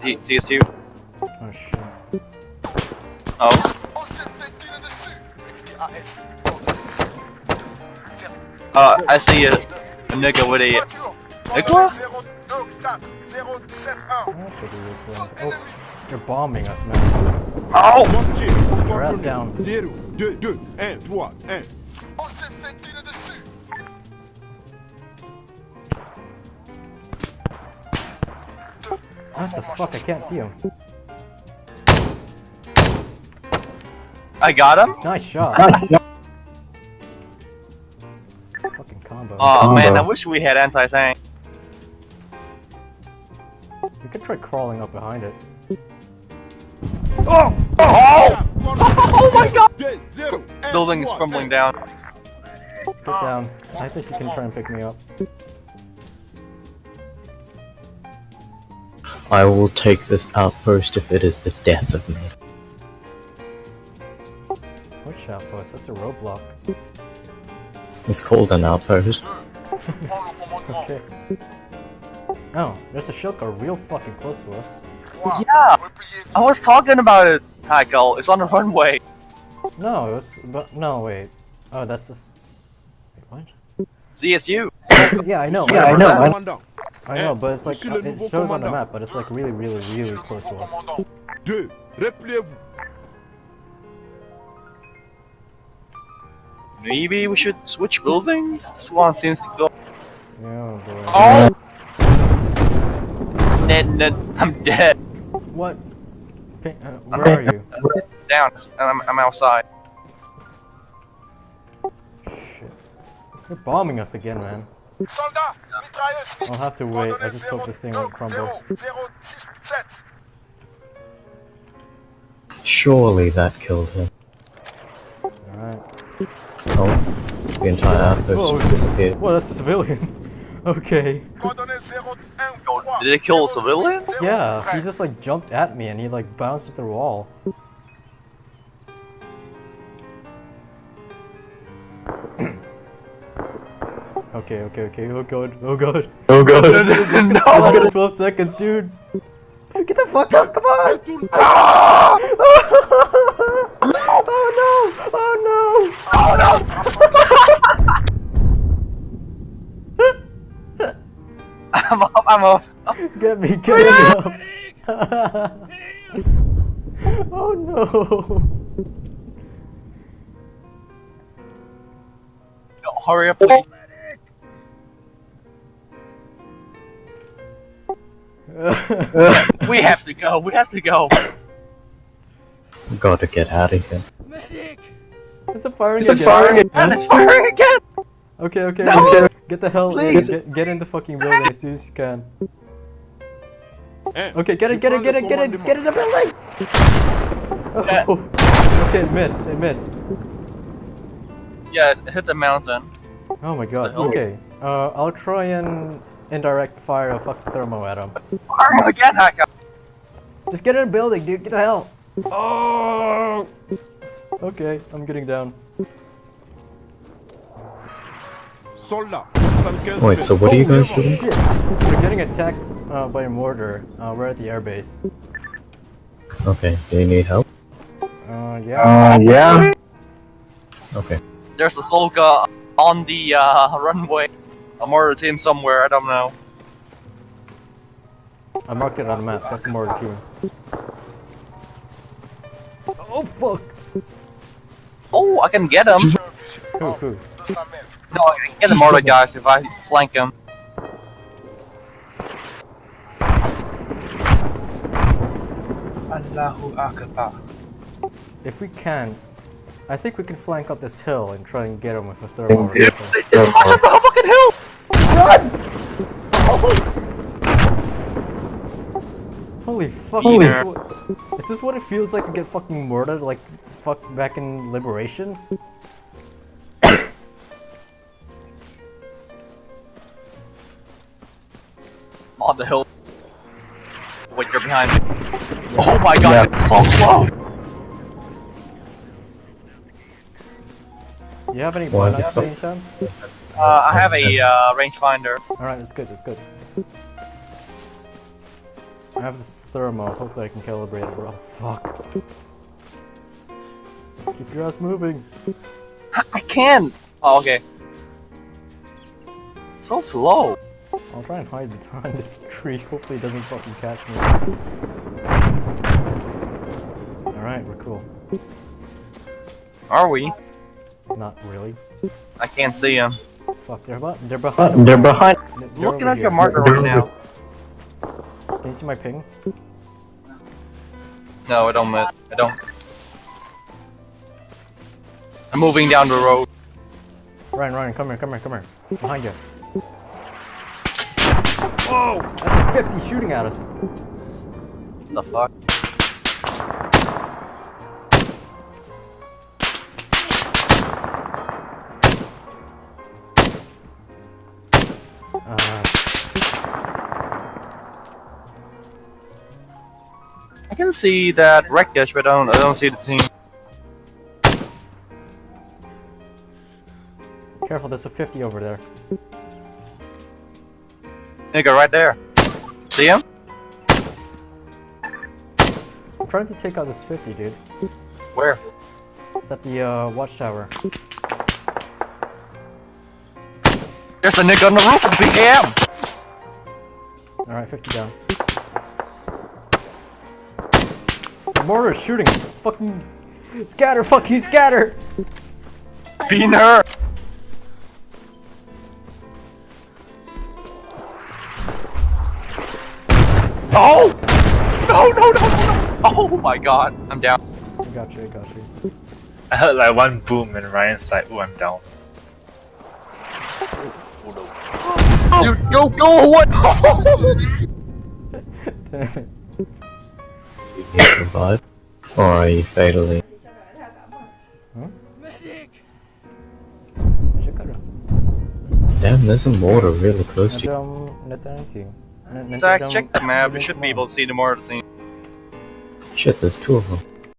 CSU. Oh shit. Oh. I see a nigga with a Igla? What could do this one? Oh, they're bombing us, man. Oh! Press down. 0, 2, 2, 1, 3, 1. What the fuck? I can't see him. I got him? Nice shot. Fucking combo. Oh man, I wish we had anti-tank. We could try crawling up behind it. Oh! Oh! Oh my god! Building is crumbling down. Get down. I think you can try and pick me up. I will take this outpost if it is the death of me. Which outpost? That's a roadblock. It's called an outpost. Okay. Oh, there's a shilka real fucking close to us. Yeah! I was talking about it, Hackle. It's on the runway. No, it was. But no, wait. Oh, that's just. Wait, what? CSU. Yeah, I know. Yeah, I know. I know, but it's like it shows on the map, but it's like really, really, really close to us. 2, repliez-vous. Maybe we should switch buildings? This one seems to go. Yeah, boy. Oh! Dead. I'm dead. What? Where are you? Down. I'm outside. Shit. They're bombing us again, man. I'll have to wait. I just hope this thing won't crumble. Surely that killed him. Alright. Oh, the entire outpost just disappeared. Whoa, that's a civilian. Okay. Did it kill a civilian? Yeah, he just like jumped at me and he like bounced at the wall. Okay. Oh god. Oh god. Oh god. It's gonna last 12 seconds, dude. Get the fuck up! Come on! Ah! Oh no! Oh no! Oh no! I'm off. Get me up! Oh no! Hurry up, please. We have to go. We have to go. Gotta get out of here. It's a firing It's again. firing again. And it's firing again. Okay. No! Get the hell Please. get in the fucking building as soon as you can. Okay, get in the building! Oh. Okay, it missed. Yeah, it hit the mountain. Oh my god, hell? okay. I'll try and indirect fire a fucking thermo at him. Firing again, Hacker. Just get in the building, dude, get the hell! Oh! Okay, I'm getting down. Wait, so what are you guys doing? Shit. We're getting attacked by a mortar. We're at the airbase. Okay, do you need help? Yeah. Okay. There's a Solga on the runway. A mortar team somewhere. I don't know. I marked it on the map. That's a mortar team. Oh fuck! Oh, I can get him. Who? No, I can get the mortar guys if I flank him. Allahu Akbar. If we can, I think we can flank up this hill and try and get him with a thermal rifle. It's much of the fucking hill! Run! Holy fuck! Is this what it feels like to get fucking murdered like fuck back in Liberation? On the hill. Wait, you're behind me. Oh my god, it's so close! You have any Why is binocs it by any chance? I have a rangefinder. Alright, that's good. I have this thermo. Hopefully I can calibrate it. Oh fuck. Keep your ass moving. I can't! Oh, okay. So slow. I'll try and hide behind this tree. Hopefully it doesn't fucking catch me. Alright, we're cool. Are we? Not really. I can't see him. Fuck, they're behind. They're behind. They're Looking over at your here. marker right now. Can you see my ping? No, I don't. I don't. I'm moving down the road. Ryan, come here. Behind you. Whoa! That's a 50 shooting at us. The fuck? I can see that wreckage, but I don't see the team. Careful, there's a 50 over there. Nigga, right there. See him? I'm trying to take out this 50, dude. Where? It's at the watchtower. There's a nigga on the roof of the BKM! Alright, 50 down. The mortar is shooting. Fucking scatter, fucking scatter! Being her! Oh! No! Oh my god, I'm down. I got you. I heard like one boom and Ryan's like, oh, I'm down. Dude, go! What? Damn it. You survive? Or are you fatally? Damn, there's a mortar really close to you. Zach, check the map. You should be able to see the more of the scene. Shit, there's two of them.